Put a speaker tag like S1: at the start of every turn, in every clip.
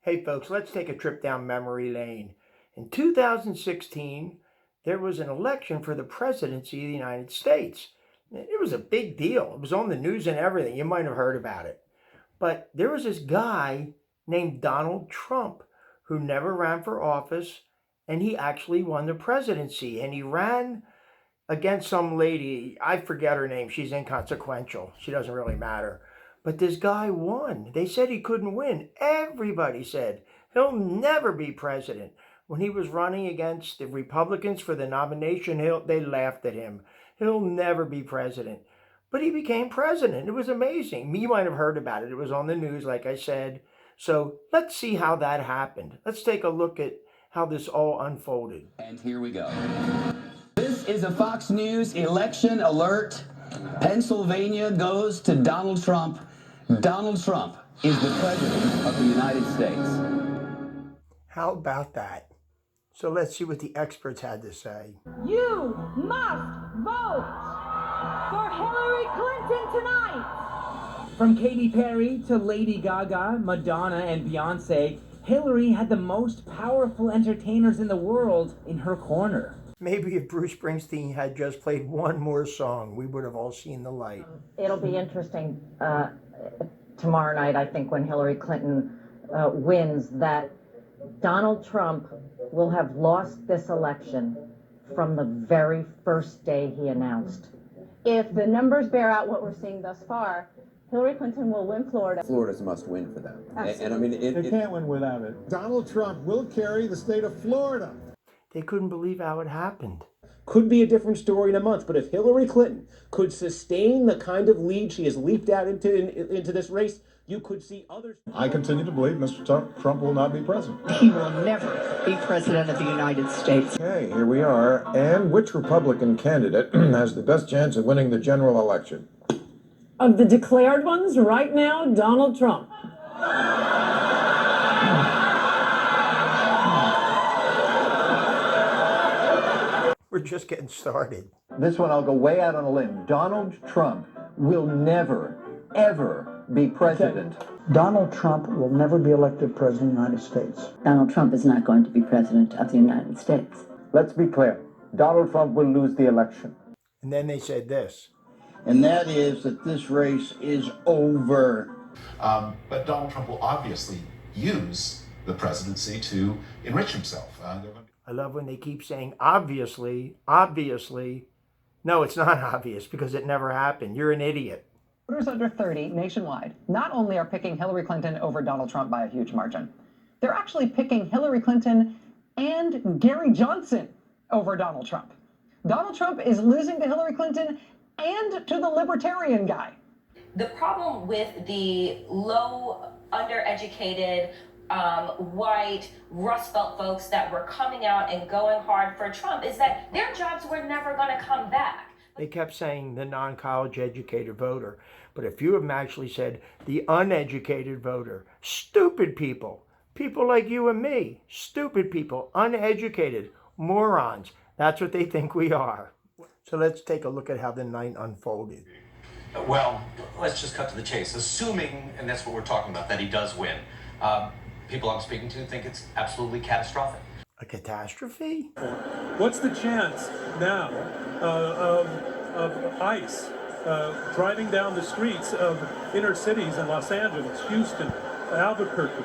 S1: Hey folks, let's take a trip down memory lane. In 2016, there was an election for the presidency of the United States. It was a big deal. It was on the news and everything. You might have heard about it. But there was this guy named Donald Trump who never ran for office, and he actually won the presidency. And he ran against some lady. I forget her name. She's inconsequential. She doesn't really matter. But this guy won. They said he couldn't win. Everybody said he'll never be president. When he was running against the Republicans for the nomination, they laughed at him. He'll never be president. But he became president. It was amazing. You might have heard about it. It was on the news, like I said. So let's see how that happened. Let's take a look at how this all unfolded.
S2: And here we go. This is a Fox News election alert. Pennsylvania goes to Donald Trump. Donald Trump is the president of the United States.
S1: How about that? So let's see what the experts had to say.
S3: You must vote for Hillary Clinton tonight.
S4: From Katy Perry to Lady Gaga, Madonna, and Beyonce, Hillary had the most powerful entertainers in the world in her corner.
S1: Maybe if Bruce Springsteen had just played one more song, we would have all seen the light.
S5: It'll be interesting tomorrow night, I think, when Hillary Clinton wins, that Donald Trump will have lost this election from the very first day he announced.
S6: If the numbers bear out what we're seeing thus far, Hillary Clinton will win Florida.
S7: Florida's a must-win for them.
S6: Absolutely.
S7: And I mean,
S8: they can't win without it.
S9: Donald Trump will carry the state of Florida.
S1: They couldn't believe how it happened.
S10: Could be a different story in a month, but if Hillary Clinton could sustain the kind of lead she has leaped out into this race, you could see others.
S9: I continue to believe Mr. Trump will not be president.
S11: He will never be president of the United States.
S12: Okay, here we are. And which Republican candidate has the best chance of winning the general election?
S13: Of the declared ones, right now, Donald Trump.
S1: We're just getting started.
S14: This one I'll go way out on a limb. Donald Trump will never, ever be president.
S15: Okay. Donald Trump will never be elected president of the United States.
S16: Donald Trump is not going to be president of the United States.
S14: Let's be clear. Donald Trump will lose the election.
S1: And then they said this.
S17: And that is that this race is over.
S18: But Donald Trump will obviously use the presidency to enrich himself.
S1: I love when they keep saying, obviously. No, it's not obvious because it never happened. You're an idiot.
S19: Voters under 30 nationwide not only are picking Hillary Clinton over Donald Trump by a huge margin, they're actually picking Hillary Clinton and Gary Johnson over Donald Trump. Donald Trump is losing to Hillary Clinton and to the libertarian guy.
S20: The problem with the low, undereducated, white Rust Belt folks that were coming out and going hard for Trump is that their jobs were never going to come back.
S1: They kept saying the non-college educated voter, but a few of them actually said the uneducated voter. Stupid people, people like you and me, stupid people, uneducated, morons. That's what they think we are. So let's take a look at how the night unfolded.
S3: Well, let's just cut to the chase. Assuming, and that's what we're talking about, that he does win. People I'm speaking to think it's absolutely catastrophic.
S1: A catastrophe?
S8: What's the chance now of ICE driving down the streets of inner cities in Los Angeles, Houston, Albuquerque,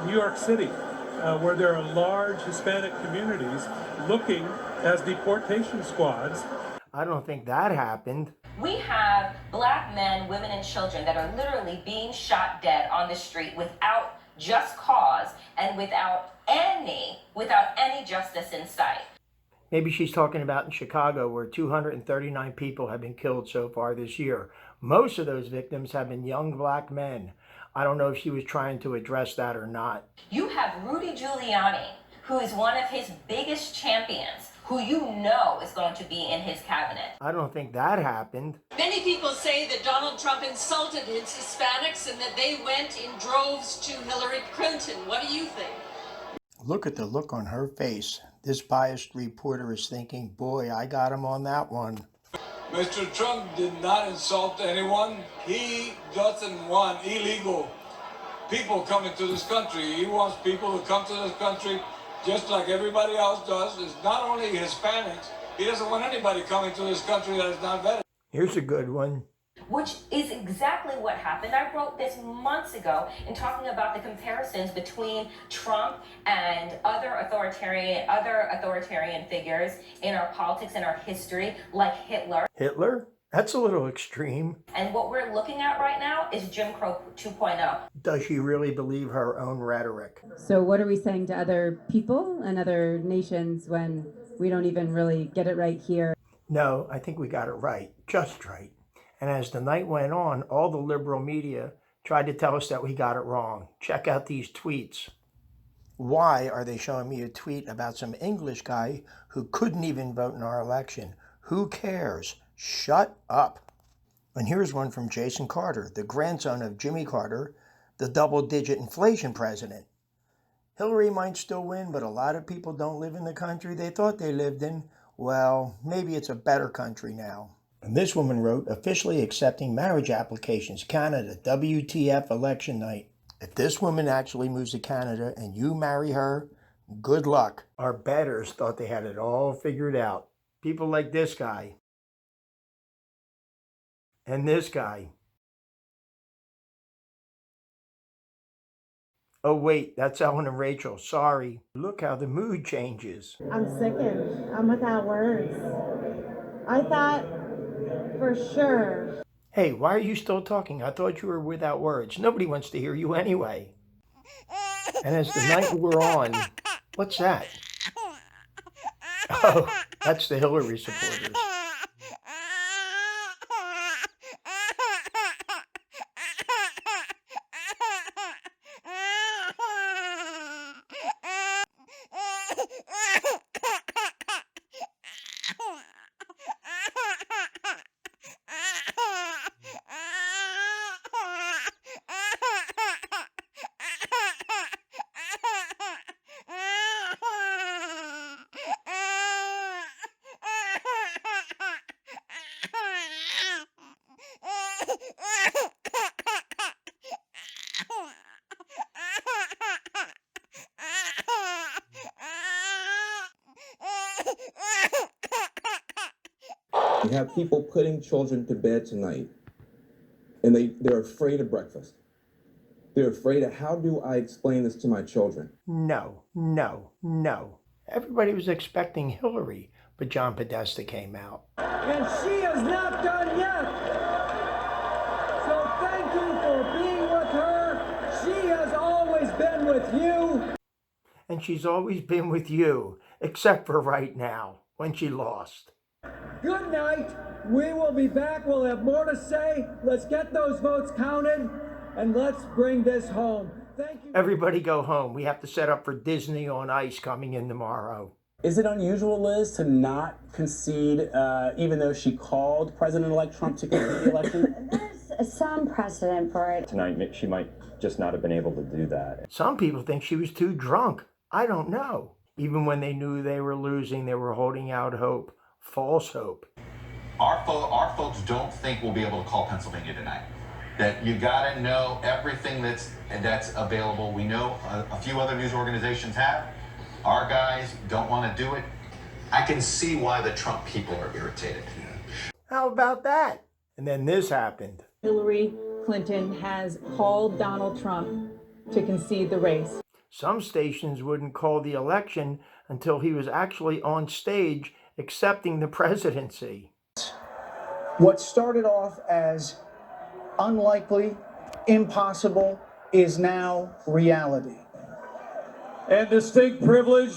S8: New York City, where there are large Hispanic communities looking as deportation squads?
S1: I don't think that happened.
S20: We have black men, women, and children that are literally being shot dead on the street without just cause and without any justice in sight.
S1: Maybe she's talking about in Chicago, where 239 people have been killed so far this year. Most of those victims have been young black men. I don't know if she was trying to address that or not.
S20: You have Rudy Giuliani, who is one of his biggest champions, who you know is going to be in his cabinet.
S1: I don't think that happened.
S2: Many people say that Donald Trump insulted his Hispanics and that they went in droves to Hillary Clinton. What do you think?
S1: Look at the look on her face. This biased reporter is thinking, boy, I got him on that one.
S5: Mr. Trump did not insult anyone. He doesn't want illegal
S7: people coming to this country. He wants people to come to this country just like everybody else does. It's not only Hispanics. He doesn't want anybody coming to this country that is not vetted.
S1: Here's a good one.
S20: Which is exactly what happened. I wrote this months ago in talking about the comparisons between Trump and other authoritarian figures in our politics and our history, like Hitler.
S1: Hitler? That's a little extreme.
S20: And what we're looking at right now is Jim Crow 2.0.
S1: Does she really believe her own rhetoric?
S21: So what are we saying to other people and other nations when we don't even really get it right here?
S1: No, I think we got it right, just right. And as the night went on, all the liberal media tried to tell us that we got it wrong. Check out these tweets. Why are they showing me a tweet about some English guy who couldn't even vote in our election? Who cares? Shut up. And here's one from Jason Carter, the grandson of Jimmy Carter, the double-digit inflation president. Hillary might still win, but a lot of people don't live in the country they thought they lived in. Well, maybe it's a better country now. And this woman wrote, officially accepting marriage applications, Canada, WTF election night. If this woman actually moves to Canada and you marry her, good luck. Our betters thought they had it all figured out. People like this guy. And this guy. Oh wait, that's Ellen and Rachel, sorry. Look how the mood changes.
S6: I'm sickened. I'm without words. I thought for sure.
S1: Hey, why are you still talking? I thought you were without words. Nobody wants to hear you anyway. And as the night wore on, what's that? Oh, that's the Hillary supporters.
S10: You have people putting children to bed tonight, and they're afraid of breakfast. They're afraid of, how do I explain this to my children?
S1: No, no, no. Everybody was expecting Hillary, but John Podesta came out.
S22: And she is not done yet. So thank you for being with her. She has always been with you.
S1: And she's always been with you, except for right now, when she lost.
S22: Good night. We will be back. We'll have more to say. Let's get those votes counted, and let's bring this home. Thank you.
S1: Everybody go home. We have to set up for Disney on Ice coming in tomorrow.
S10: Is it unusual, Liz, to not concede, even though she called President-elect Trump to concede the election?
S23: There's some precedent for it.
S24: Tonight, she might just not have been able to do that.
S1: Some people think she was too drunk. I don't know. Even when they knew they were losing, they were holding out hope. False hope.
S3: Our folks don't think we'll be able to call Pennsylvania tonight. That you got to know everything that's available. We know a few other news organizations have. Our guys don't want to do it.
S18: I can see why the Trump people are irritated.
S1: How about that? And then this happened.
S13: Hillary Clinton has called Donald Trump to concede the race.
S1: Some stations wouldn't call the election until he was actually on stage accepting the presidency.
S15: What started off as unlikely, impossible, is now reality.
S22: And distinct privilege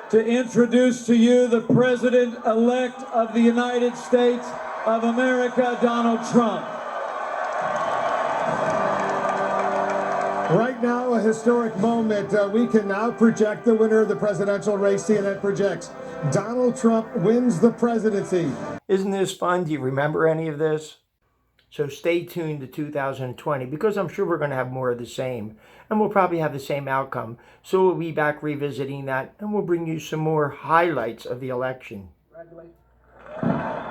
S22: to introduce to you the President-elect of the United States of America, Donald Trump.
S9: Right now, a historic moment. We can now project the winner of the presidential race. CNN projects Donald Trump wins the presidency.
S1: Isn't this fun? Do you remember any of this? So stay tuned to 2020 because I'm sure we're going to have more of the same. And we'll probably have the same outcome. So we'll be back revisiting that and we'll bring you some more highlights of the election.
S22: Congratulations.